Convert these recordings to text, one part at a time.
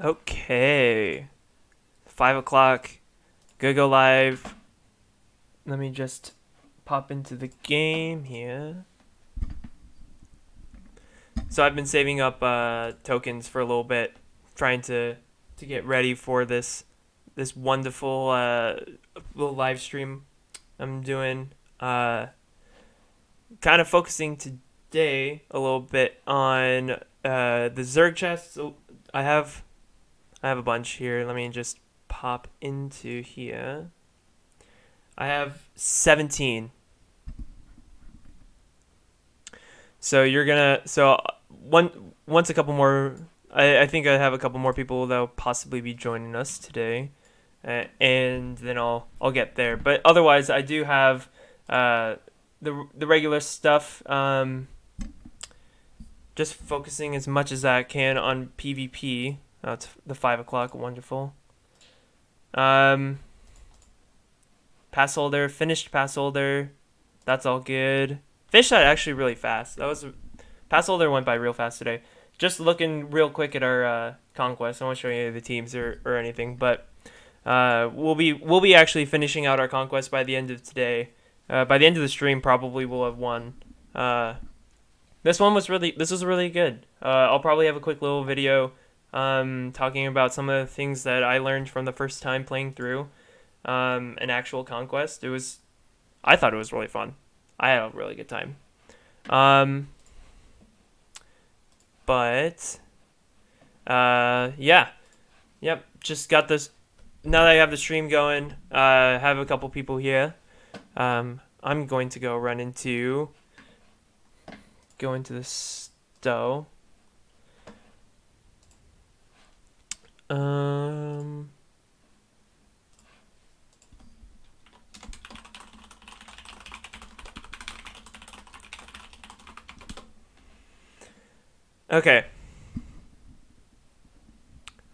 Okay. 5 o'clock. Go live. Let me just pop into the game here. So I've been saving up tokens for a little bit, trying to get ready for this wonderful little live stream I'm doing. Kind of focusing today a little bit on the Zurg Chests. So I have a bunch here. Let me just pop into here. I have 17. So once a couple more. I think I have a couple more people that'll possibly be joining us today, and then I'll get there. But otherwise, I do have the regular stuff. Just focusing as much as I can on PvP. It's the 5 o'clock. Wonderful. Pass holder, finished pass holder. That's all good. Finished that actually really fast. Pass holder went by real fast today. Just looking real quick at our conquest. I won't show you any of the teams or anything, but we'll be actually finishing out our conquest by the end of today. By the end of the stream, probably we'll have won. This was really good. I'll probably have a quick little video talking about some of the things that I learned from the first time playing through an actual conquest. I thought it was really fun. I had a really good time. But yeah. Yep, just got this. Now that I have the stream going, have a couple people here. I'm going to go into the stow. Okay.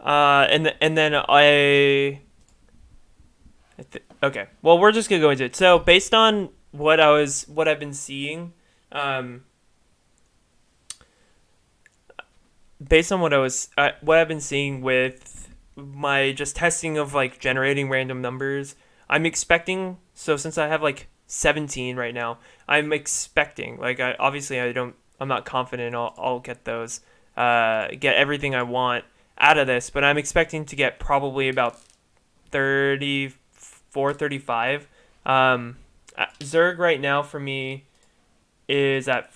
And then okay. Well, we're just gonna go into it. So based on what I've been seeing, based on what I've been seeing with my just testing of like generating random numbers, I'm expecting. So since I have like 17 right now, I'm expecting I'm not confident I'll get those, get everything I want out of this, but I'm expecting to get probably about 34, 35. Zurg right now for me is at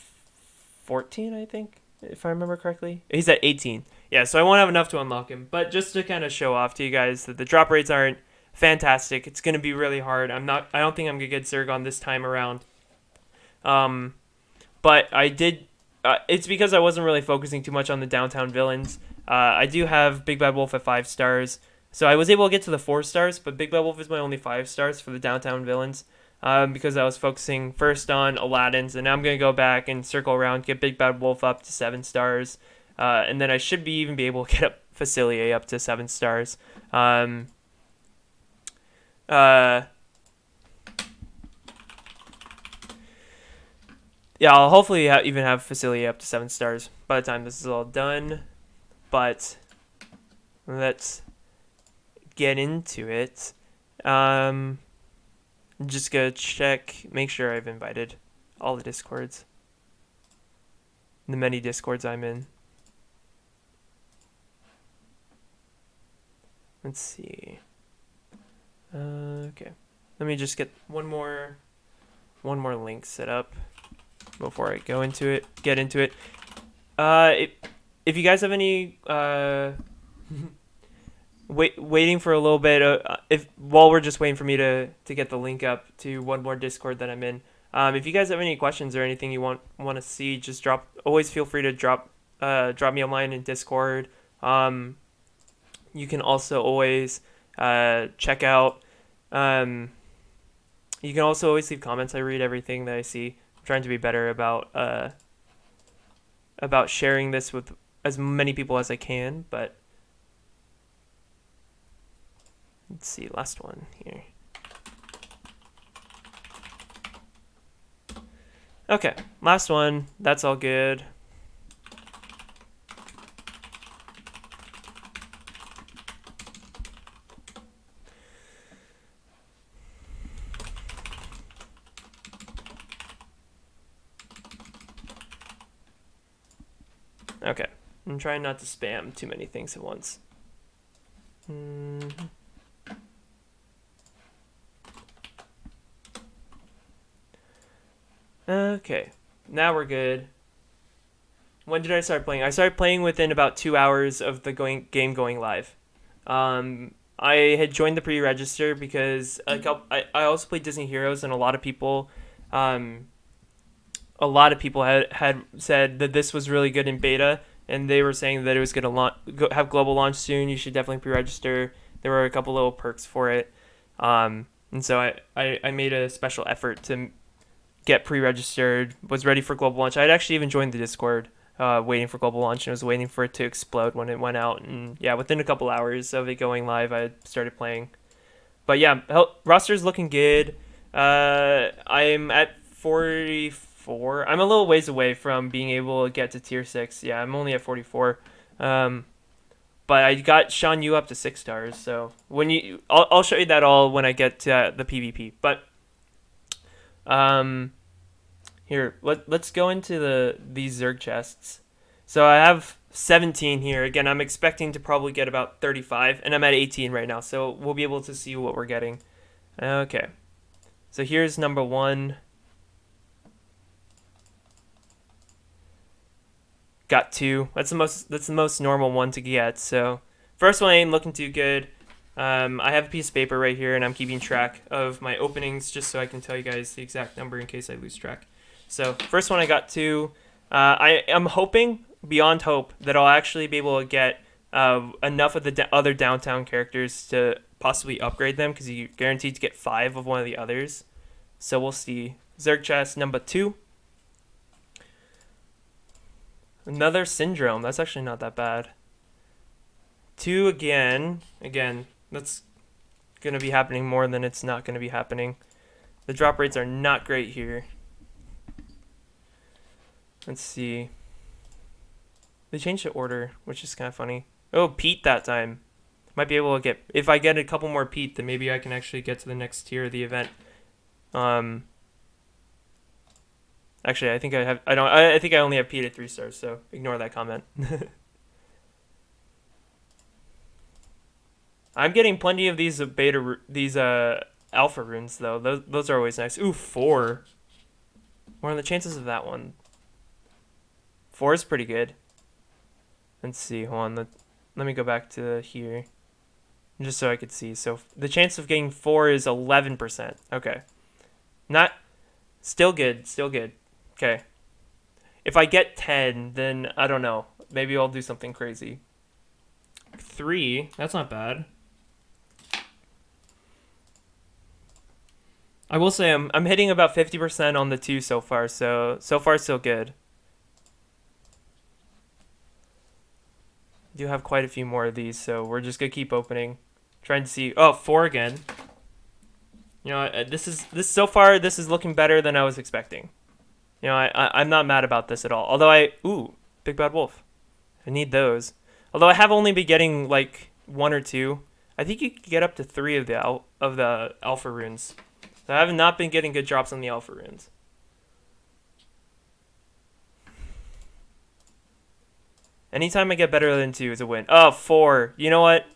14, I think, if I remember correctly. He's at 18. Yeah, so I won't have enough to unlock him, but just to kind of show off to you guys that the drop rates aren't fantastic. It's going to be really hard. I don't think I'm going to get Zurg on this time around. But I did. It's because I wasn't really focusing too much on the downtown villains. I do have Big Bad Wolf at 5 stars, so I was able to get to the 4 stars. But Big Bad Wolf is my only 5 stars for the downtown villains, because I was focusing first on Aladdin's, and now I'm gonna go back and circle around, get Big Bad Wolf up to 7 stars, and then I should even be able to get Facilier up to 7 stars. Yeah, I'll hopefully even have Facilier up to 7 stars by the time this is all done. But let's get into it. I'm just gonna make sure I've invited all the Discords, the many Discords I'm in. Let's see. Okay, let me just get one more link set up before I get into it. If you guys have any waiting for a little bit, while we're just waiting for me to get the link up to one more Discord that I'm in, if you guys have any questions or anything you want to see, just always feel free to drop me a line in Discord. You can also always check out. You can also always leave comments. I read everything that I see. I'm trying to be better about sharing this with as many people as I can, but let's see, last one here. Okay, last one. That's all good. Okay. I'm trying not to spam too many things at once. Okay. Now we're good. When did I start playing? I started playing within about 2 hours of the game going live. I had joined the pre-register because I also played Disney Heroes, and um, a lot of people had said that this was really good in beta, and they were saying that it was going to have global launch soon. You should definitely pre-register. There were a couple little perks for it, and so I made a special effort to get pre-registered. Was ready for global launch. I'd actually even joined the Discord. Waiting for global launch, and was waiting for it to explode when it went out. And yeah, within a couple hours of it going live, I started playing. But yeah, roster's looking good. I'm at 44. I'm a little ways away from being able to get to tier 6. Yeah, I'm only at 44. But I got Shan Yu up to 6 stars. So I'll show you that all when I get to the PvP. But here, let's go into these Zurg chests. So I have 17 here. Again, I'm expecting to probably get about 35, and I'm at 18 right now, so we'll be able to see what we're getting. Okay. So here's number 1. Got 2. That's the most normal one to get. So first one ain't looking too good. I have a piece of paper right here, and I'm keeping track of my openings just so I can tell you guys the exact number in case I lose track. So first one I got 2. I am hoping, beyond hope, that I'll actually be able to get enough of the other downtown characters to possibly upgrade them, because you're guaranteed to get 5 of one of the others. So we'll see. Zurg Chest number 2. Another Syndrome. That's actually not that bad. 2 again. Again, that's going to be happening more than it's not going to be happening. The drop rates are not great here. Let's see. They changed the order, which is kind of funny. Oh, Pete that time. Might be able to get... If I get a couple more Pete, then maybe I can actually get to the next tier of the event. Actually, I think I have... I think I only have Pete at 3 stars, so ignore that comment. I'm getting plenty of these alpha runes, though. Those are always nice. Ooh, 4. What are the chances of that one? 4 is pretty good. Let's see. Hold on. Let me go back to here. Just so I could see. So the chance of getting 4 is 11%. Okay. Not... Still good. Still good. Okay. If I get 10, then I don't know. Maybe I'll do something crazy. 3. That's not bad. I will say I'm hitting about 50% on the 2 so far. So far so good. Do have quite a few more of these, so we're just gonna keep opening, trying to see. Oh, 4 again. You know, this so far this is looking better than I was expecting. You know, I'm not mad about this at all. Although ooh, Big Bad Wolf. I need those. Although I have only been getting like 1 or 2. I think you can get up to 3 of the alpha runes. So I have not been getting good drops on the alpha runes. Anytime I get better than 2 is a win. Oh, 4. You know what?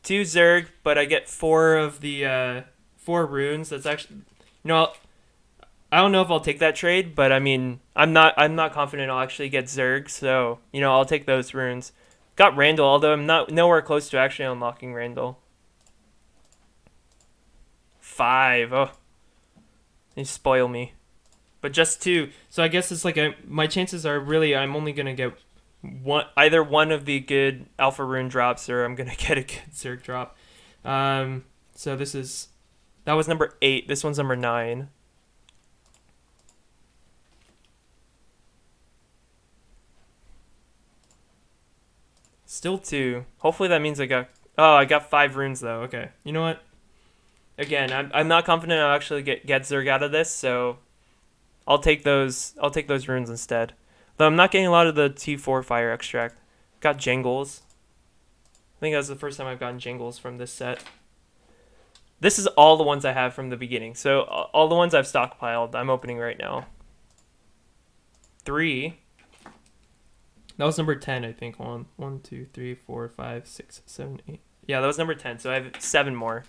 2 Zurg, but I get 4 of the 4 runes. That's actually, you know, I don't know if I'll take that trade, but I mean, I'm not confident I'll actually get Zurg, so you know, I'll take those runes. Got Randall, although I'm not nowhere close to actually unlocking Randall. 5. Oh, you spoil me. But just 2. So I guess it's like my chances are really I'm only gonna get either one of the good alpha rune drops, or I'm gonna get a good Zurg drop. So that was number 8. This one's number 9. Still 2. Hopefully that means I got 5 runes though. Okay. You know what? Again, I'm not confident I'll actually get Zurg out of this, so I'll take those runes instead. Though I'm not getting a lot of the T4 fire extract. Got Jangles. I think that's the first time I've gotten Jangles from this set. This is all the ones I have from the beginning. So all the ones I've stockpiled, I'm opening right now. 3. That was number 10, I think. Hold on. 1, 2, 3, 4, 5, 6, 7, 8. Yeah, that was number 10. So I have 7 more.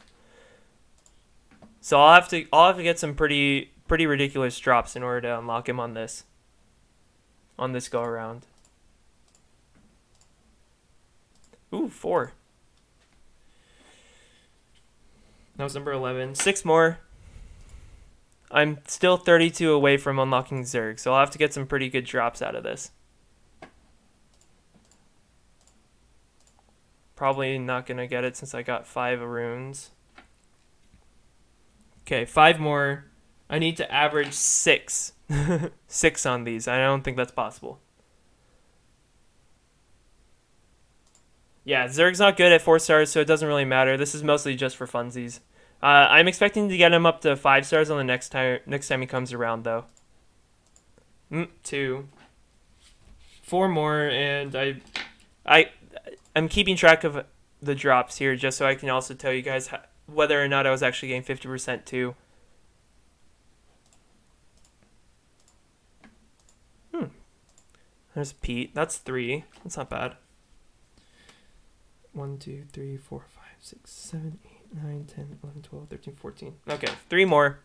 So I'll have to get some pretty ridiculous drops in order to unlock him on this go around. Ooh, 4. That was number 11. 6 more. I'm still 32 away from unlocking Zurg, so I'll have to get some pretty good drops out of this. Probably not going to get it since I got 5 runes. Okay, 5 more. I need to average 6. 6 on these. I don't think that's possible. Yeah, Zurg's not good at 4 stars, so it doesn't really matter. This is mostly just for funsies. I'm expecting to get him up to 5 stars on the next time he comes around, though. 2. 4 more, and I'm keeping track of the drops here just so I can also tell you guys whether or not I was actually getting 50% too. There's Pete. That's 3. That's not bad. 1, 2, 3, 4, 5, 6, 7, 8, 9, 10, 11, 12, 13, 14. Okay, 3 more.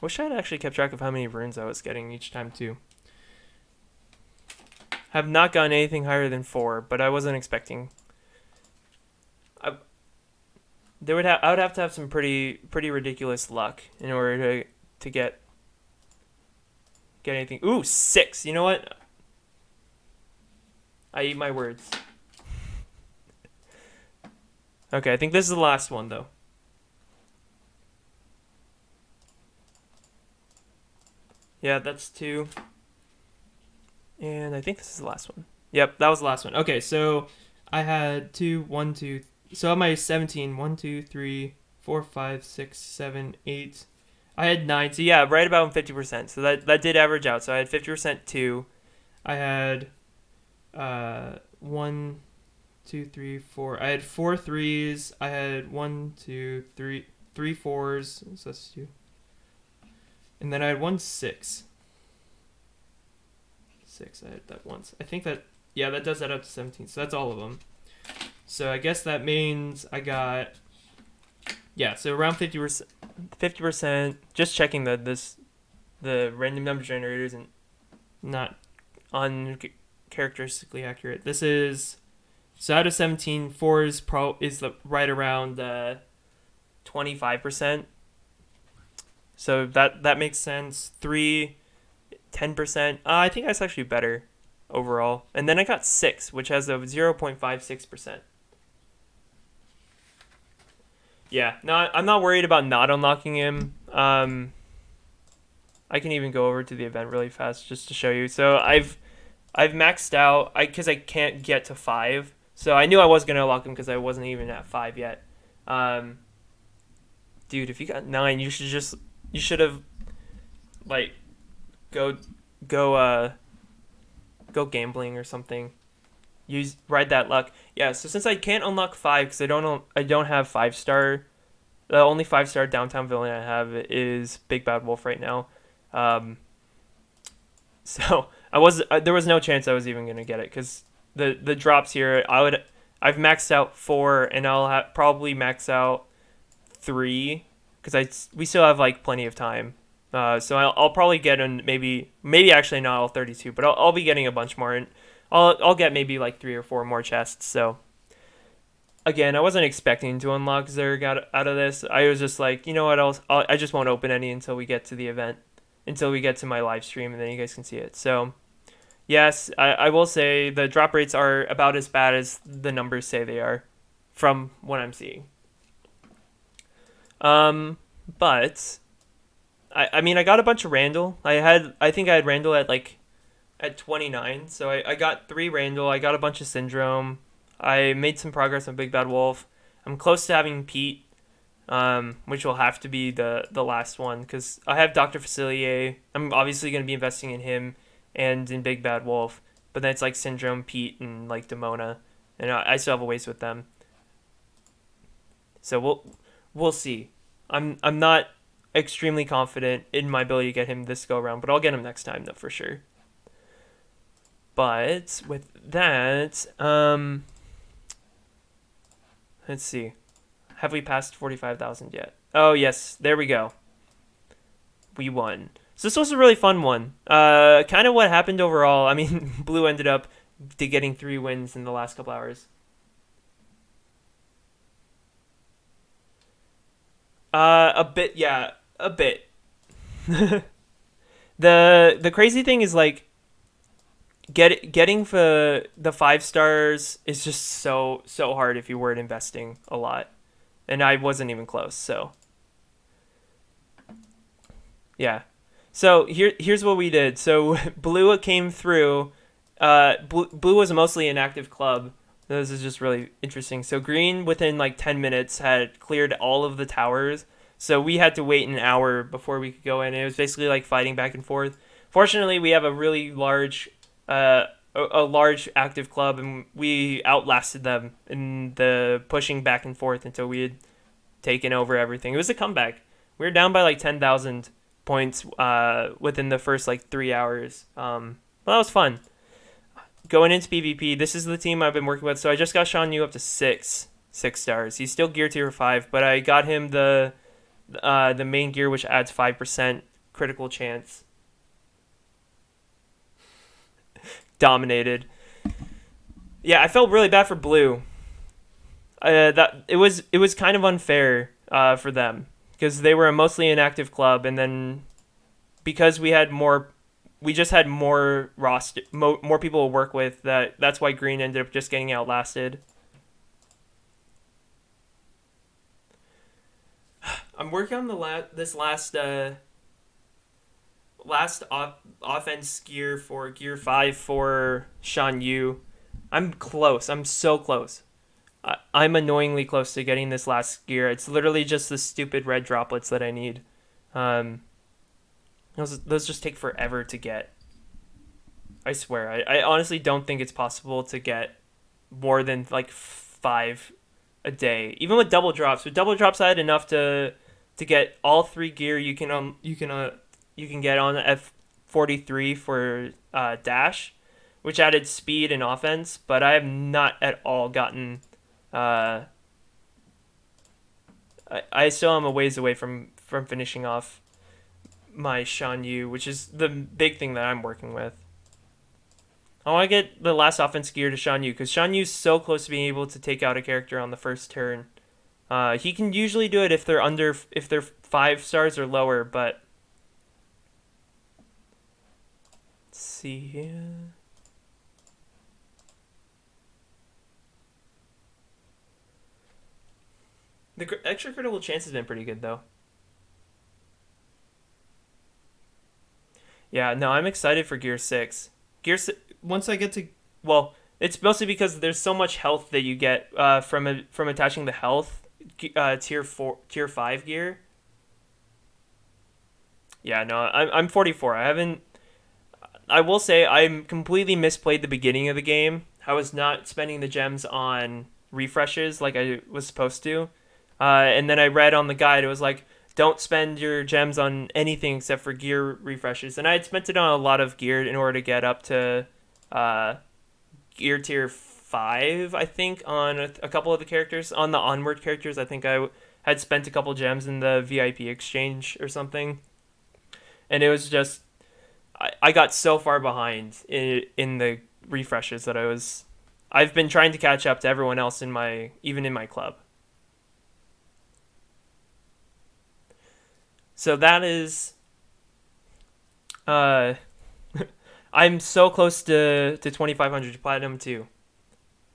Wish I had actually kept track of how many runes I was getting each time too. Have not gotten anything higher than 4, but I wasn't expecting. I would have to have some pretty ridiculous luck in order to get anything. Ooh, 6. You know what? I eat my words. Okay, I think this is the last one though. Yeah, that's 2. And I think this is the last one. Yep, that was the last one. Okay, so I had 2, 1, 2. So on my 17, 1, 2, 3, 4, 5, 6, 7, 8. I had 9. So yeah, right about 50%. So that did average out. So I had 50% 2. I had 1, 2, 3, 4. I had 4 3s. I had 1, 2, 3 4s. So that's 2. And then I had 1 6. 6. I had that once. I think that, yeah, that does add up to 17. So that's all of them. So I guess that means I got, yeah, so around 50%. 50%. Just checking that the random number generator isn't not uncharacteristically accurate. This is, so out of 17, 4 is right around 25%. So that makes sense. 3, 10%. I think that's actually better overall. And then I got 6, which has a 0.56%. Yeah, no, I'm not worried about not unlocking him. I can even go over to the event really fast just to show you. So I've maxed out because I can't get to 5. So I knew I was gonna unlock him because I wasn't even at 5 yet. Dude, if you got 9, you should have like go gambling or something. Ride that luck. Yeah, so since I can't unlock 5 because I don't have 5-star. The only 5-star downtown villain I have is Big Bad Wolf right now. So there was no chance I was even gonna get it because the drops here I've maxed out 4 and I'll probably max out 3 because we still have like plenty of time. So I'll probably get in maybe actually not all 32, but I'll be getting a bunch more, and I'll get maybe like 3 or 4 more chests. So again, I wasn't expecting to unlock Zurg out of this. I was just like, you know what, I just won't open any until we get to the event, until we get to my live stream, and then you guys can see it. So yes, I will say the drop rates are about as bad as the numbers say they are from what I'm seeing. But I mean, I got a bunch of Randall. I think I had Randall at 29. So I got 3 Randall. I got a bunch of Syndrome. I made some progress on Big Bad Wolf. I'm close to having Pete, which will have to be the last one because I have Dr. Facilier. I'm obviously going to be investing in him and in Big Bad Wolf. But then it's like Syndrome, Pete, and like Demona. And I still have a ways with them. So we'll see. I'm not extremely confident in my ability to get him this go around, but I'll get him next time though for sure. But with that, let's see. Have we passed 45,000 yet? Oh yes, there we go. We won. So this was a really fun one. Kind of what happened overall. I mean, Blue ended up getting 3 wins in the last couple hours. A bit, yeah, a bit. The crazy thing is like getting the 5 stars is just so hard if you weren't investing a lot, and I wasn't even close. So yeah. So here's what we did. So Blue came through. Blue was mostly an active club. This is just really interesting. So Green, within like 10 minutes, had cleared all of the towers. So we had to wait an hour before we could go in. It was basically like fighting back and forth. Fortunately, we have a really large, a large active club, and we outlasted them in the pushing back and forth until we had taken over everything. It was a comeback. We were down by like 10,000 points within the first like 3 hours. Well, that was fun. Going into PvP, this is the team I've been working with. So I just got Shan Yu up to 6 stars. He's still gear tier 5, but I got him the main gear, which adds 5% critical chance. Dominated. Yeah, I felt really bad for Blue. That it was kind of unfair for them because they were a mostly inactive club, and then because we just had more roster, more people to work with. That's why Green ended up just getting outlasted. I'm working on this last offense gear for gear 5 for Shan Yu. I'm close. I'm so close. I'm annoyingly close to getting this last gear. It's literally just the stupid red droplets that I need. Um, those just take forever to get. I swear. I honestly don't think it's possible to get more than like 5 a day. Even with double drops. With double drops, I had enough to get all 3 gear you can get on F43 for dash, which added speed and offense. But I have not at all gotten. I still am a ways away from finishing off my Shan Yu, which is the big thing that I'm working with. I want to get the last offense gear to Shan Yu because Shan Yu's so close to being able to take out a character on the first turn. He can usually do it if they're 5 stars or lower, but let's see here. The extra critical chance has been pretty good though. Yeah, no, I'm excited for Gear 6. Once I get to, well, it's mostly because there's so much health that you get from attaching the health tier 5 gear. Yeah, no, I'm 44. I will say I'm completely misplayed the beginning of the game. I was not spending the gems on refreshes like I was supposed to. And then I read on the guide, it was like, don't spend your gems on anything except for gear refreshes. And I had spent it on a lot of gear in order to get up to uh, gear tier 5, I think, on a couple of the characters. On the onward characters, I think I had spent a couple gems in the VIP exchange or something. And it was just, I got so far behind in the refreshes that I've been trying to catch up to everyone else even in my club. So that is, uh, I'm so close to 2,500 platinum too.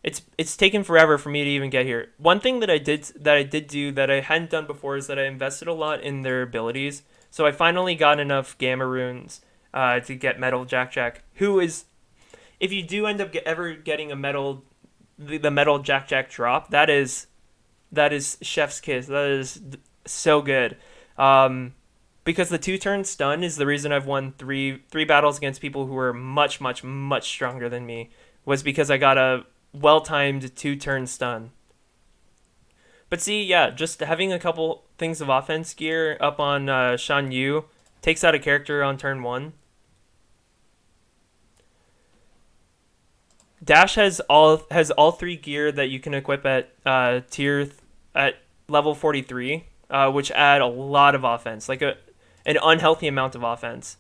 It's taken forever for me to even get here. One thing that I did do that I hadn't done before is that I invested a lot in their abilities. So I finally got enough gamma runes to get Metal Jack Jack, who is, if you do end up ever getting the Metal Jack Jack drop, that is chef's kiss. That is so good. Because the 2-turn stun is the reason I've won three battles against people who were much, much, much stronger than me, was because I got a well-timed 2-turn stun. But see, yeah, just having a couple things of offense gear up on Shan Yu takes out a character on turn one. Dash has all three gear that you can equip at at level 43, which add a lot of offense, like an unhealthy amount of offense.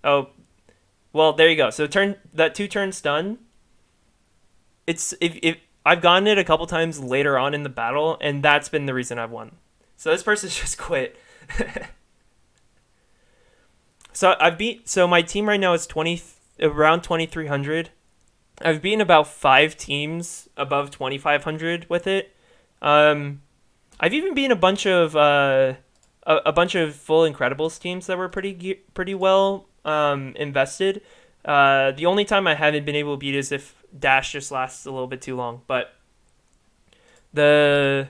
Oh, well, there you go. So turn that 2 turn stun. It's if I've gotten it a couple times later on in the battle, and that's been the reason I've won. So this person's just quit. So my team right now is 20 around 2300. I've beaten about 5 teams above 2500 with it. Um, I've even beaten a bunch of full Incredibles teams that were pretty well invested. The only time I haven't been able to beat is if Dash just lasts a little bit too long. But the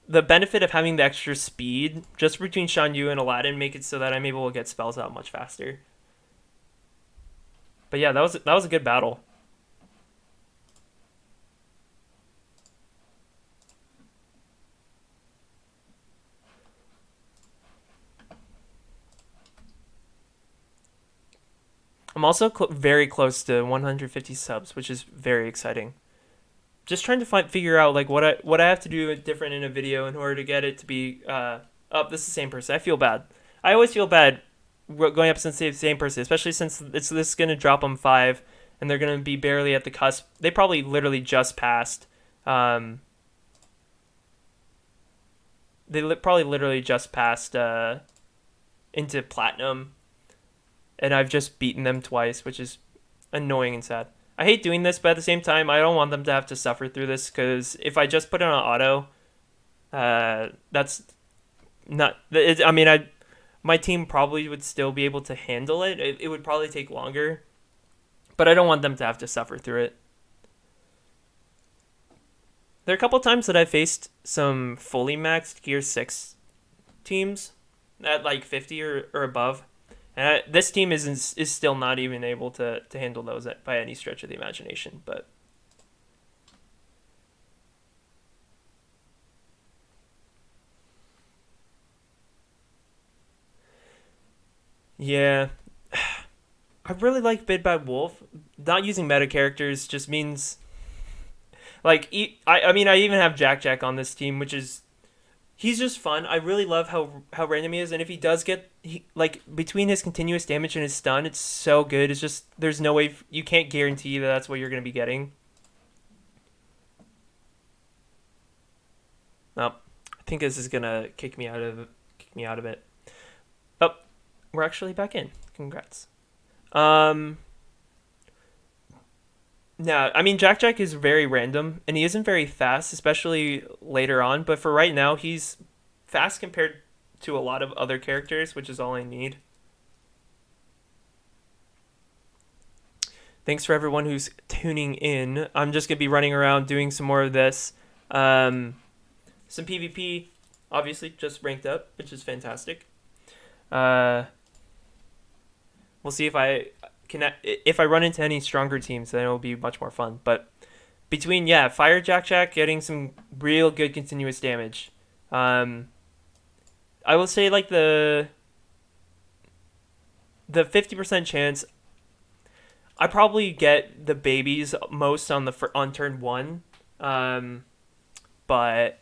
the benefit of having the extra speed just between Shan Yu and Aladdin make it so that I'm able to get spells out much faster. But yeah, that was a good battle. I'm also very close to 150 subs, which is very exciting. Just trying to figure out like what I have to do different in a video in order to get it to be this is the same person. I feel bad. I always feel bad going up against the same person, especially since this is gonna drop them 5, and they're gonna be barely at the cusp. They probably literally just passed. Um, probably literally just passed into platinum, and I've just beaten them twice, which is annoying and sad. I hate doing this, but at the same time, I don't want them to have to suffer through this because if I just put it on auto, that's not. I mean, my team probably would still be able to handle it. It would probably take longer, but I don't want them to have to suffer through it. There are a couple times that I faced some fully maxed Gear 6 teams at like 50 or above. And this team is still not even able to handle those by any stretch of the imagination. But yeah, I really like Bid Bad Wolf. Not using meta characters just means like I mean I even have Jack Jack on this team, which is he's just fun. I really love how random he is, and if he does get like between his continuous damage and his stun, it's so good. It's just there's no way you can't guarantee that that's what you're gonna be getting. Nope. I think this is gonna kick me out of it. Oh, we're actually back in. Congrats. Um, no, I mean Jack Jack is very random, and he isn't very fast, especially later on. But for right now, he's fast compared to a lot of other characters, which is all I need. Thanks for everyone who's tuning in. I'm just gonna be running around doing some more of this. Um, some PvP, obviously, just ranked up, which is fantastic. Uh, we'll see if I run into any stronger teams, then it'll be much more fun. But between Fire Jack Jack getting some real good continuous damage, um, I will say like the 50% chance I probably get the babies most on turn one, um, but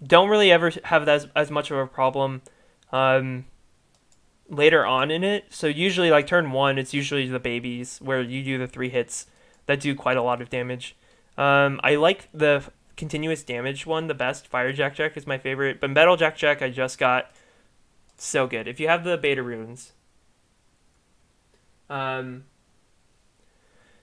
don't really ever have that as much of a problem um, later on in it. So usually like turn one, it's usually the babies where you do the 3 hits that do quite a lot of damage. I like the continuous damage one the best. Fire Jack Jack is my favorite, but Metal Jack Jack I just got so good. If you have the beta runes, um,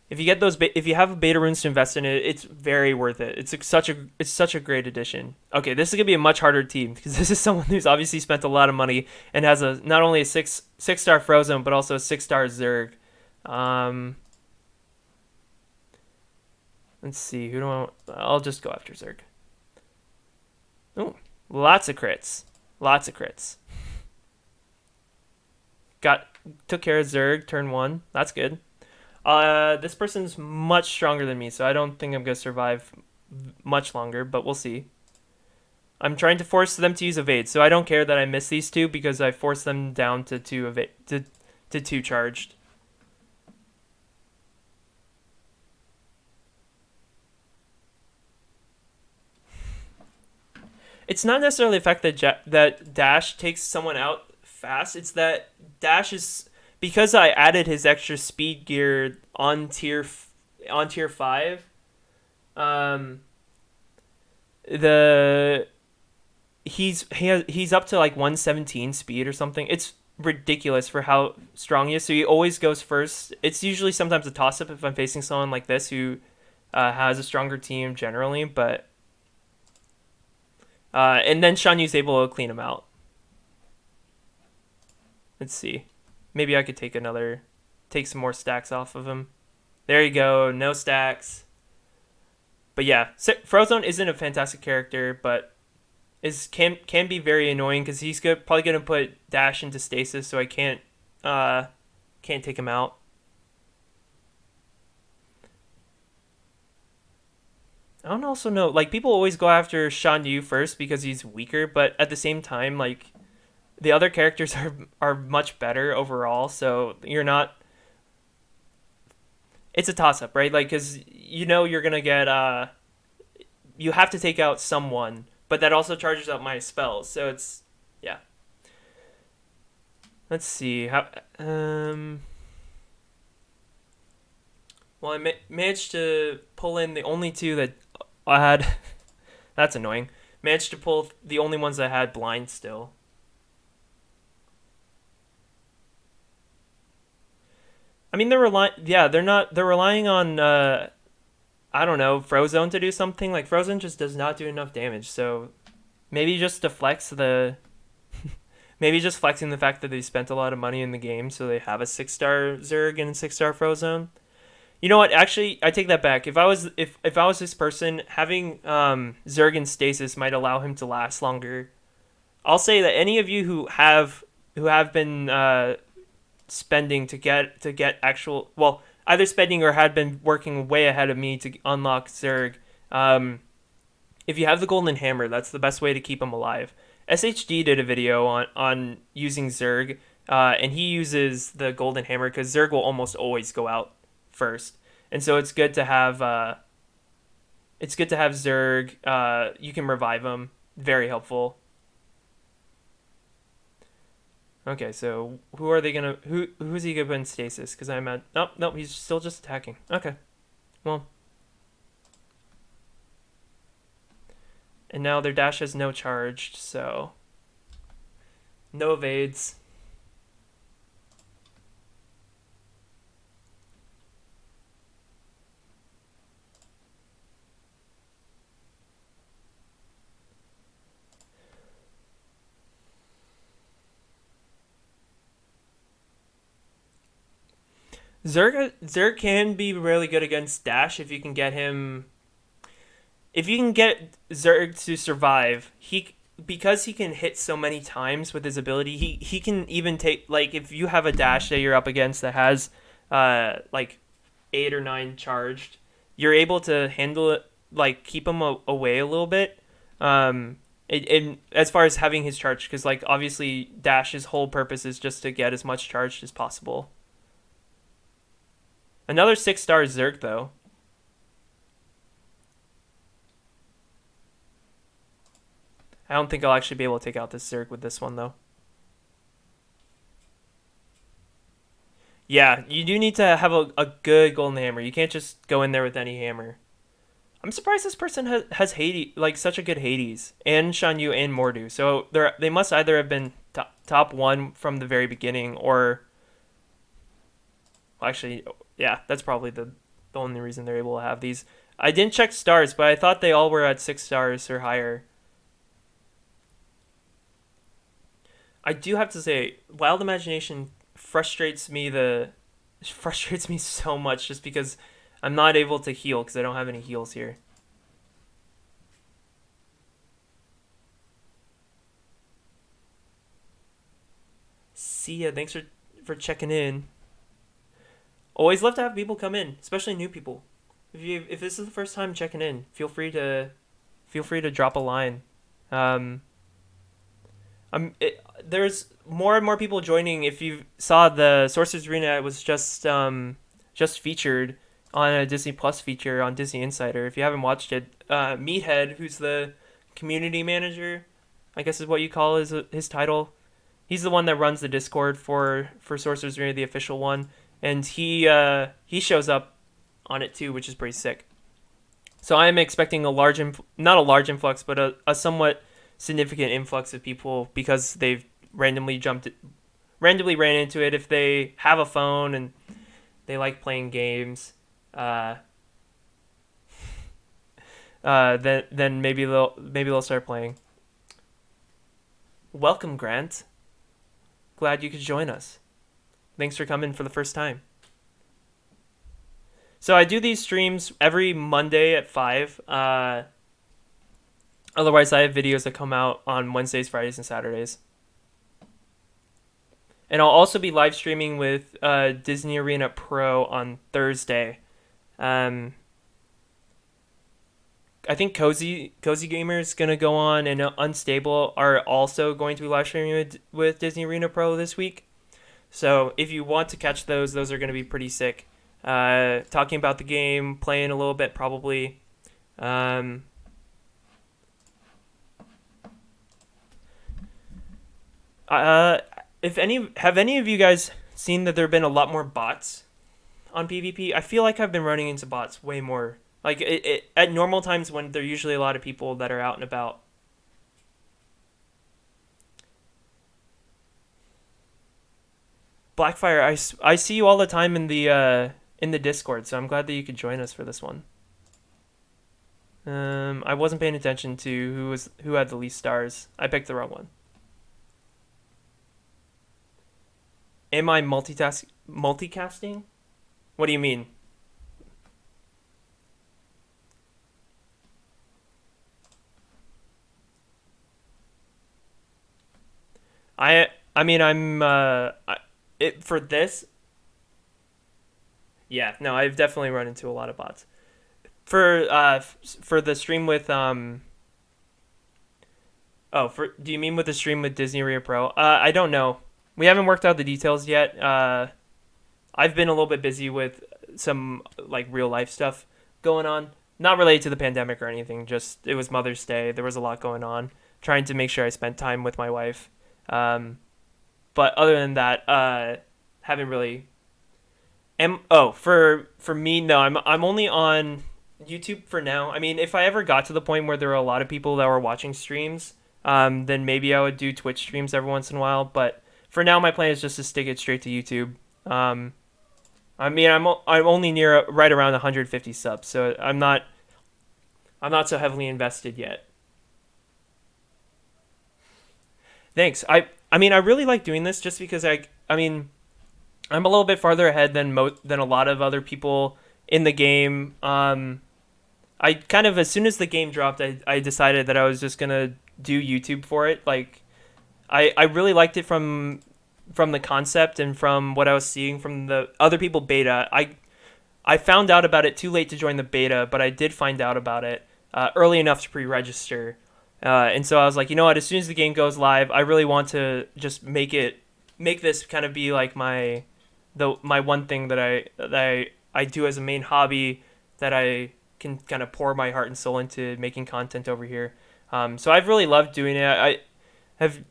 if you have beta runes to invest in it, it's very worth it. It's such a great addition. Okay, this is gonna be a much harder team because this is someone who's obviously spent a lot of money and has a not only a six star Frozen but also a 6-star Zurg. Um, let's see I'll just go after Zurg. Oh, lots of crits, lots of crits. Got took care of Zurg turn one. That's good. This person's much stronger than me, so I don't think I'm gonna survive much longer, but we'll see. I'm trying to force them to use evade, so I don't care that I miss these two because I force them down to two evade to two charged. It's not necessarily the fact that that dash takes someone out fast. It's that dash is because I added his extra speed gear on tier 5. Um, the he's up to like 117 speed or something. It's ridiculous for how strong he is. So he always goes first. It's usually sometimes a toss up if I'm facing someone like this who has a stronger team generally, but and then Shan Yu's able to clean him out. Let's see. Maybe I could take some more stacks off of him. There you go, no stacks. But yeah, Frozone isn't a fantastic character, but can be very annoying because he's probably gonna put Dash into stasis, so I can't take him out. I don't also know, like people always go after Shan Yu first because he's weaker, but at the same time, like the other characters are much better overall, so you're not. It's a toss up, right? Like because you're gonna get you have to take out someone, but that also charges up my spells, so it's yeah. Let's see how well, I managed to pull in the only two that I had. That's annoying. Managed to pull the only ones that had blind still. I mean, they're relying. Yeah, they're not. They're relying on. I don't know, Frozone to do something. Like Frozone just does not do enough damage. So maybe just to flex the. Maybe just flexing the fact that they spent a lot of money in the game, so they have a 6-star Zurg and a 6-star Frozone. You know what? Actually, I take that back. If I was this person, having Zurg in stasis might allow him to last longer. I'll say that any of you who have been spending to get actual, well, either spending or had been working way ahead of me to unlock Zurg, if you have the golden hammer, that's the best way to keep him alive. SHD did a video on using Zurg, and he uses the golden hammer because Zurg will almost always go out first, and so it's good to have Zurg. You can revive him, very helpful. Okay, so who's he gonna put in stasis? Because I'm at no, he's still just attacking. Okay, well, and now their dash has no charged, so no evades. Zerg can be really good against Dash if you can get him. If you can get Zerg to survive, because he can hit so many times with his ability, he can even take, like, if you have a Dash that you're up against that has like 8 or 9 charged, you're able to handle it, like keep him away a little bit. As far as having his charge, because like obviously Dash's whole purpose is just to get as much charged as possible. Another 6-star Zerg, though. I don't think I'll actually be able to take out this Zerg with this one, though. Yeah, you do need to have a good golden hammer. You can't just go in there with any hammer. I'm surprised this person has Hades, like such a good Hades, and Shan Yu and Mordu. So they must either have been top 1 from the very beginning, or well, actually, yeah, that's probably the only reason they're able to have these. I didn't check stars, but I thought they all were at 6 stars or higher. I do have to say, Wild Imagination frustrates me so much just because I'm not able to heal because I don't have any heals here. See ya. Thanks for checking in. Always love to have people come in, especially new people. If this is the first time checking in, feel free to drop a line. Um, there's more and more people joining. If you saw the Sorcerer's Arena, it was just featured on a Disney Plus feature on Disney Insider. If you haven't watched it, Meathead, who's the community manager, I guess is what you call his title. He's the one that runs the Discord for Sorcerer's Arena, the official one, and he shows up on it too, which is pretty sick. So I am expecting not a large influx, but a somewhat significant influx of people because they've randomly ran into it. If they have a phone and they like playing games, then maybe they'll start playing. Welcome, Grant. Glad you could join us. Thanks for coming for the first time. So I do these streams every Monday at 5. Otherwise, I have videos that come out on Wednesdays, Fridays, and Saturdays. And I'll also be live streaming with Disney Arena Pro on Thursday. I think Cozy Gamer is going to go on, and Unstable are also going to be live streaming with Disney Arena Pro this week. So if you want to catch those are going to be pretty sick. Talking about the game, playing a little bit probably. Have any of you guys seen that there have been a lot more bots on PvP? I feel like I've been running into bots way more. Like at normal times when there are usually a lot of people that are out and about. Blackfire, I see you all the time in the Discord, so I'm glad that you could join us for this one. I wasn't paying attention to who had the least stars. I picked the wrong one. Am I multicasting? What do you mean? I mean for this. Yeah, no, I've definitely run into a lot of bots. For the stream with do you mean with the stream with Disney Arena Pro? I don't know. We haven't worked out the details yet. I've been a little bit busy with some like real life stuff going on, not related to the pandemic or anything. Just it was Mother's Day. There was a lot going on. Trying to make sure I spent time with my wife. But other than that, haven't really. For me, no. I'm only on YouTube for now. I mean, if I ever got to the point where there were a lot of people that were watching streams, then maybe I would do Twitch streams every once in a while. But for now, my plan is just to stick it straight to YouTube. I mean, I'm only near right around 150 subs, so I'm not so heavily invested yet. Thanks. I mean, I really like doing this just because I mean, I'm a little bit farther ahead than a lot of other people in the game. I kind of as soon as the game dropped, I decided that I was just gonna do YouTube for it. Like, I really liked it from the concept and from what I was seeing from the other people beta. I found out about it too late to join the beta, but I did find out about it early enough to pre-register. And so I was like, you know what? As soon as the game goes live, I really want to just make this kind of be like my one thing that I do as a main hobby that I can kind of pour my heart and soul into making content over here. So I've really loved doing it. I have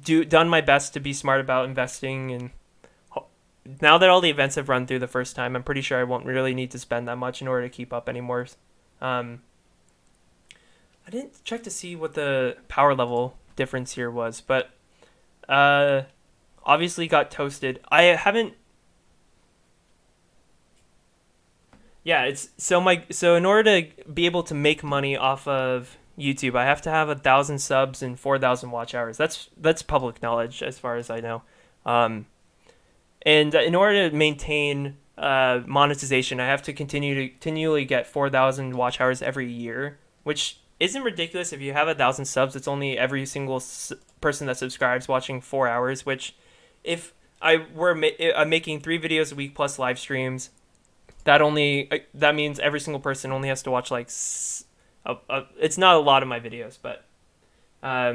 done my best to be smart about investing, and now that all the events have run through the first time, I'm pretty sure I won't really need to spend that much in order to keep up anymore. I didn't check to see what the power level difference here was, but obviously got toasted. I haven't. Yeah, it's so in order to be able to make money off of YouTube, I have to have 1,000 subs and 4,000 watch hours. That's public knowledge as far as I know. And in order to maintain monetization, I have to continually get 4,000 watch hours every year, which isn't ridiculous. If you have 1,000 subs, it's only every single person that subscribes watching 4 hours. Which, if I were making 3 videos a week plus live streams, that means every single person only has to watch like it's not a lot of my videos, but I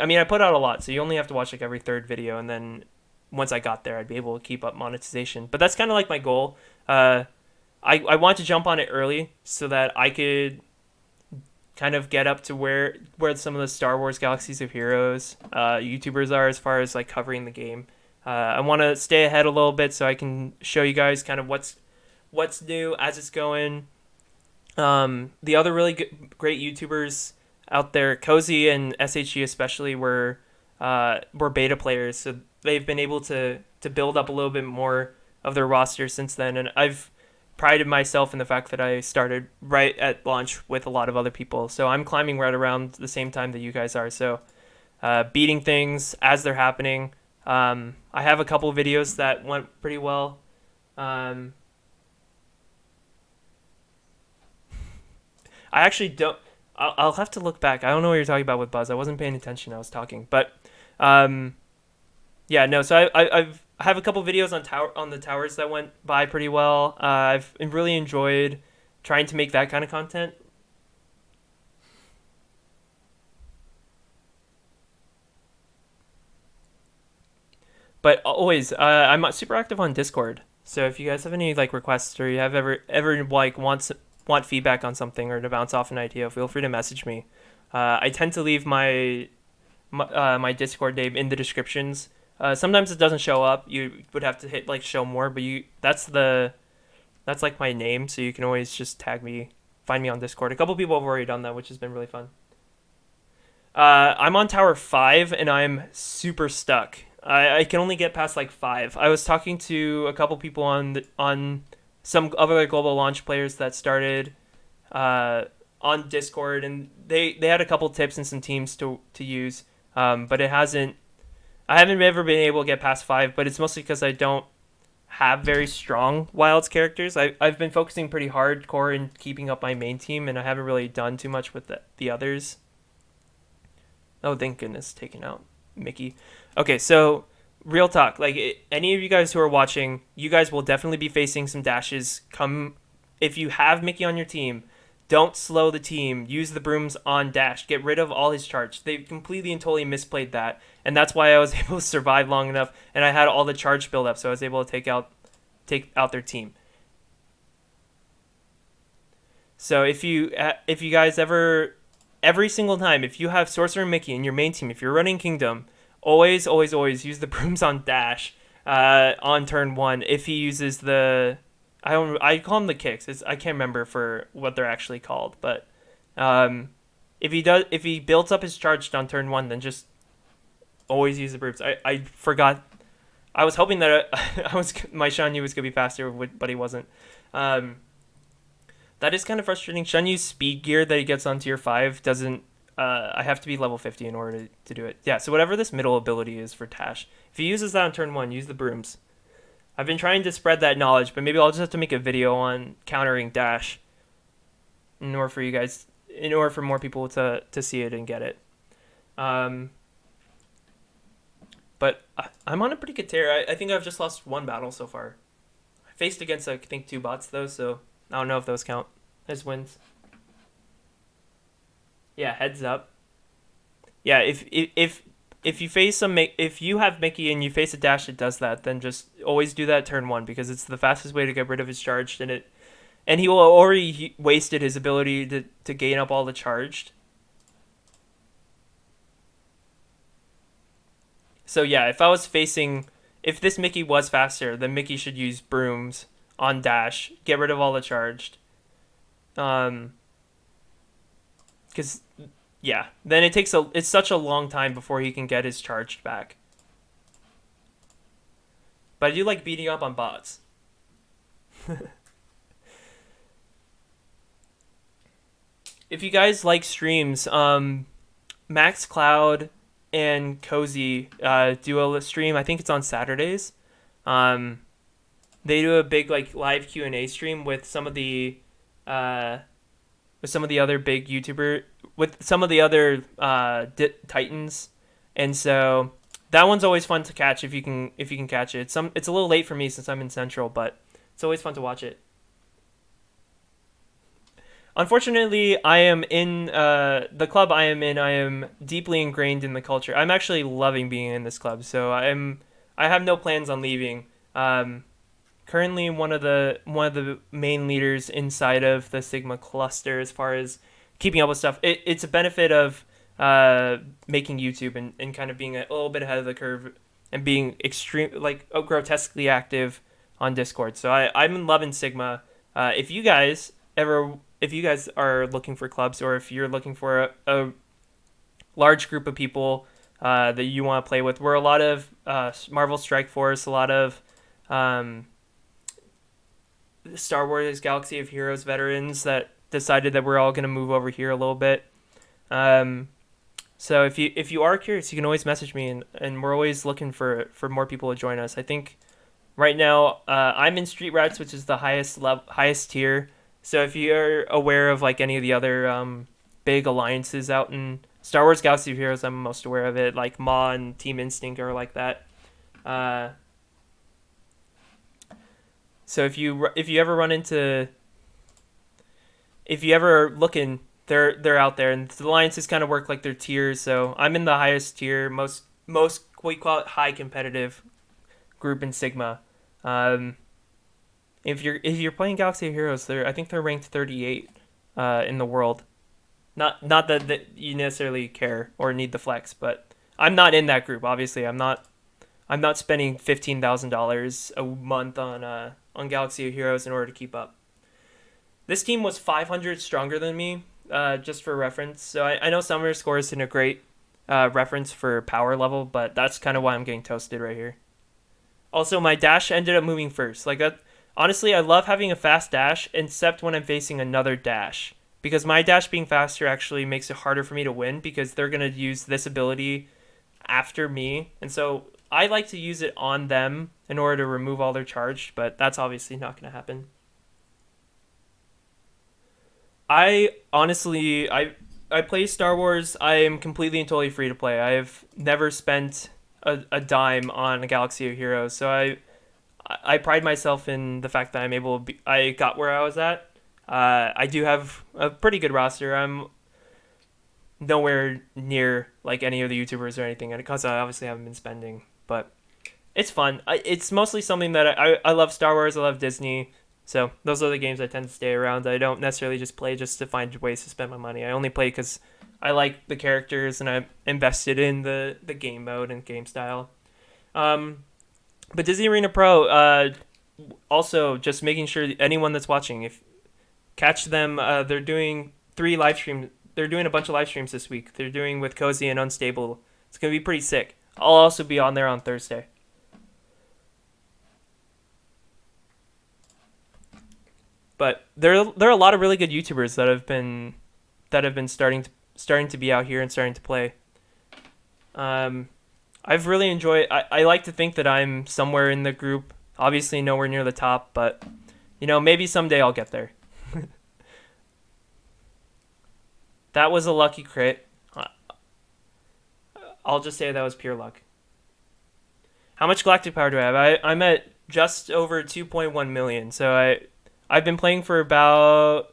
mean, I put out a lot, so you only have to watch like every third video, and then once I got there, I'd be able to keep up monetization. But that's kind of like my goal. I want to jump on it early so that I could kind of get up to where some of the Star Wars Galaxies of Heroes YouTubers are as far as like covering the game. I want to stay ahead a little bit so I can show you guys kind of what's new as it's going. The other really great YouTubers out there, Cozy and SHE especially, were beta players, so they've been able to build up a little bit more of their roster since then, and I've prided myself in the fact that I started right at launch with a lot of other people, so I'm climbing right around the same time that you guys are. So beating things as they're happening. I have a couple videos that went pretty well. Um, I actually don't. I'll have to look back. I don't know what you're talking about with Buzz. I wasn't paying attention. I was talking, but um, yeah, no. So I have a couple videos on the towers that went by pretty well. I've really enjoyed trying to make that kind of content. But always, I'm super active on Discord. So if you guys have any like requests or you have ever like want feedback on something or to bounce off an idea, feel free to message me. I tend to leave my Discord name in the descriptions. Sometimes it doesn't show up. You would have to hit like show more, but you that's like my name, so you can always just tag me, find me on Discord. A couple people have already done that, which has been really fun. I'm on Tower 5 and I'm super stuck. I can only get past like 5. I was talking to a couple people on some other global launch players that started on Discord, and they had a couple tips and some teams to use, but I haven't ever been able to get past 5, but it's mostly because I don't have very strong Wilds characters. I've been focusing pretty hardcore in keeping up my main team, and I haven't really done too much with the others. Oh, thank goodness, taken out Mickey. Okay, so real talk. Like any of you guys who are watching, you guys will definitely be facing some dashes. Come if you have Mickey on your team, don't slow the team. Use the brooms on dash. Get rid of all his charge. They completely and totally misplayed that, and that's why I was able to survive long enough, and I had all the charge build up, so I was able to take out their team. So if you guys ever every single time, if you have Sorcerer Mickey in your main team, if you're running Kingdom, always use the brooms on dash on turn 1. If he uses I call them the kicks. I can't remember for what they're actually called, but if he builds up his charge on turn 1, then just always use the brooms. I forgot. I was hoping that my Shan Yu was gonna be faster, but he wasn't. That is kind of frustrating. Shan Yu's speed gear that he gets on tier 5 doesn't. I have to be level 50 in order to do it. Yeah, so whatever this middle ability is for Tash, if he uses that on turn 1, use the brooms. I've been trying to spread that knowledge, but maybe I'll just have to make a video on countering Dash in order for more people to see it and get it. But I'm on a pretty good tear. I think I've just lost 1 battle so far. I faced against, I think, 2 bots, though, so I don't know if those count as wins. Yeah, heads up. Yeah, if you face if you have Mickey and you face a dash that does that, then just always do that turn 1 because it's the fastest way to get rid of his charged, and he will already wasted his ability to gain up all the charged. So yeah, if this Mickey was faster, then Mickey should use brooms on dash, get rid of all the charged. Because yeah, then it's such a long time before he can get his charged back. But I do like beating up on bots. If you guys like streams, Max Cloud and Cozy do a stream. I think it's on Saturdays. They do a big like live Q&A stream with some of the other big YouTuber with some of the other Titans, and so that one's always fun to catch if you can catch it. It's a little late for me since I'm in Central, but it's always fun to watch it. Unfortunately, I am in the club I am in. I am deeply ingrained in the culture. I'm actually loving being in this club, so I have no plans on leaving. Um, Currently one of the main leaders inside of the Sigma cluster as far as keeping up with stuff. It's a benefit of uh, making YouTube and kind of being a little bit ahead of the curve and being extreme like grotesquely active on Discord. So I'm loving Sigma. If you guys are looking for clubs or if you're looking for a large group of people that you want to play with, we're a lot of Marvel Strike Force, a lot of um, Star Wars Galaxy of Heroes veterans that decided that we're all going to move over here a little bit. Um, so if you are curious, you can always message me, and we're always looking for more people to join us. I think right now I'm in Street Rats, which is the highest tier. So if you're aware of like any of the other big alliances out in Star Wars Galaxy of Heroes, I'm most aware of it. Like Maw and Team Instinct are like that. Uh, so if you ever run into if you ever looking, they're out there, and the alliances kind of work like their tiers. So I'm in the highest tier, most we call it high competitive group in Sigma. Um, if you're playing Galaxy of Heroes, I think they're ranked 38 in the world. Not that you necessarily care or need the flex, but I'm not in that group. Obviously, I'm not spending $15,000 a month on Galaxy of Heroes in order to keep up. This team was 500 stronger than me, just for reference. So I know Summer Score isn't a great reference for power level, but that's kind of why I'm getting toasted right here. Also, my dash ended up moving first. Like that, honestly, I love having a fast dash, except when I'm facing another dash. Because my dash being faster actually makes it harder for me to win because they're going to use this ability after me. And so I like to use it on them in order to remove all their charge, but that's obviously not going to happen. I honestly, I play Star Wars. I am completely and totally free to play. I have never spent a dime on a Galaxy of Heroes, so I pride myself in the fact that I got where I was at. I do have a pretty good roster. I'm nowhere near like any of the YouTubers or anything, and because I obviously haven't been spending, but it's fun. It's mostly something that I love Star Wars. I love Disney. So those are the games I tend to stay around. I don't necessarily just play just to find ways to spend my money. I only play because I like the characters and I'm invested in the game mode and game style. Um, but Disney Arena Pro, also just making sure that anyone that's watching, if catch them, they're doing three live streams. They're doing a bunch of live streams this week. They're doing with Cozy and Unstable. It's gonna be pretty sick. I'll also be on there on Thursday. But there are a lot of really good YouTubers that have been starting to be out here and starting to play. Um, I've really enjoyed. I like to think that I'm somewhere in the group. Obviously, nowhere near the top, but maybe someday I'll get there. That was a lucky crit. I'll just say that was pure luck. How much galactic power do I have? I'm at just over 2.1 million. So I've been playing for about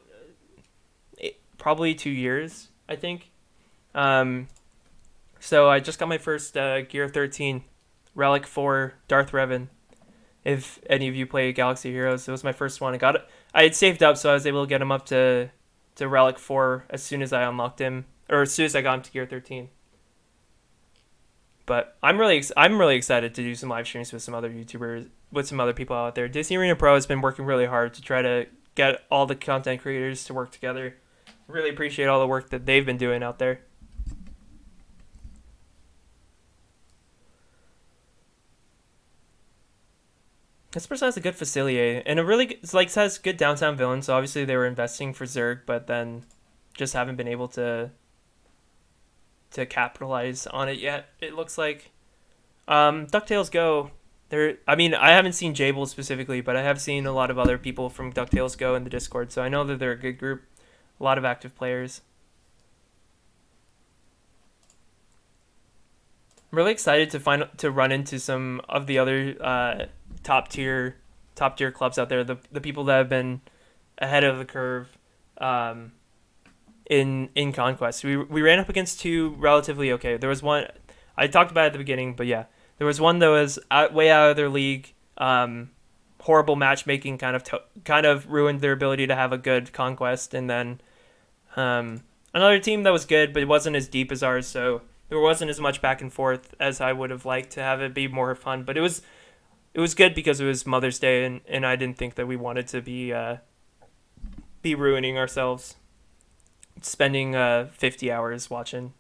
probably 2 years, I think. Um, so I just got my first Gear 13 Relic 4 Darth Revan. If any of you play Galaxy Heroes, it was my first one. I had saved up, so I was able to get him up to Relic 4 as soon as I unlocked him, or as soon as I got him to Gear 13. But I'm really excited to do some live streams with some other YouTubers, with some other people out there. Disney Arena Pro has been working really hard to try to get all the content creators to work together. Really appreciate all the work that they've been doing out there. This person has a good facilier and it's like has good downtown villains. So obviously they were investing for Zurg, but then just haven't been able to capitalize on it yet. It looks like DuckTales Go. There, I mean, I haven't seen Jable specifically, but I have seen a lot of other people from DuckTales Go in the Discord, so I know that they're a good group, a lot of active players. I'm really excited to run into some of the other top tier clubs out there. The people that have been ahead of the curve, um, in Conquest. We ran up against two relatively okay. There was one I talked about at the beginning, but yeah, there was one that was way out of their league. Horrible matchmaking kind of ruined their ability to have a good Conquest, and then another team that was good, but it wasn't as deep as ours, so there wasn't as much back and forth as I would have liked to have it be more fun. But it was good because it was Mother's Day, and I didn't think that we wanted to be ruining ourselves, spending 50 hours watching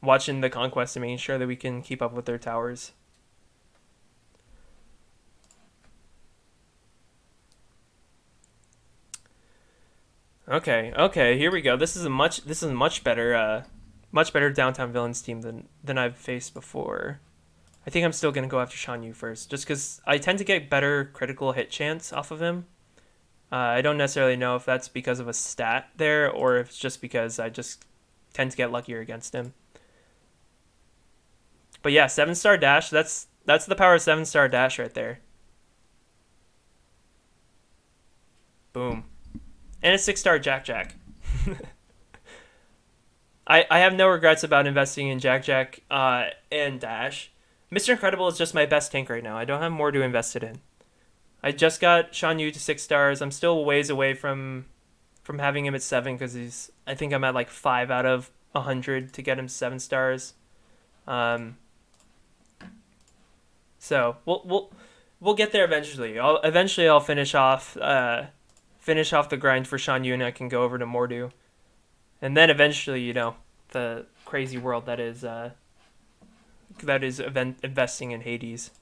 the Conquest and making sure that we can keep up with their towers. Okay, here we go. This is a much better downtown villains team than I've faced before. I think I'm still gonna go after Shan Yu first, just because I tend to get better critical hit chance off of him. I don't necessarily know if that's because of a stat there or if it's just because I just tend to get luckier against him. But yeah, 7-star dash. That's the power of 7-star dash right there. Boom, and a 6-star Jack Jack. I have no regrets about investing in Jack Jack and Dash. Mr. Incredible is just my best tank right now. I don't have more to invest it in. I just got Shan Yu to 6 stars. I'm still ways away from having him at 7 because he's. I think I'm at like 5 out of 100 to get him 7 stars. Um, so we'll get there eventually. I'll finish off the grind for Shan Yu and I can go over to Mordu, and then eventually the crazy world that is investing in Hades.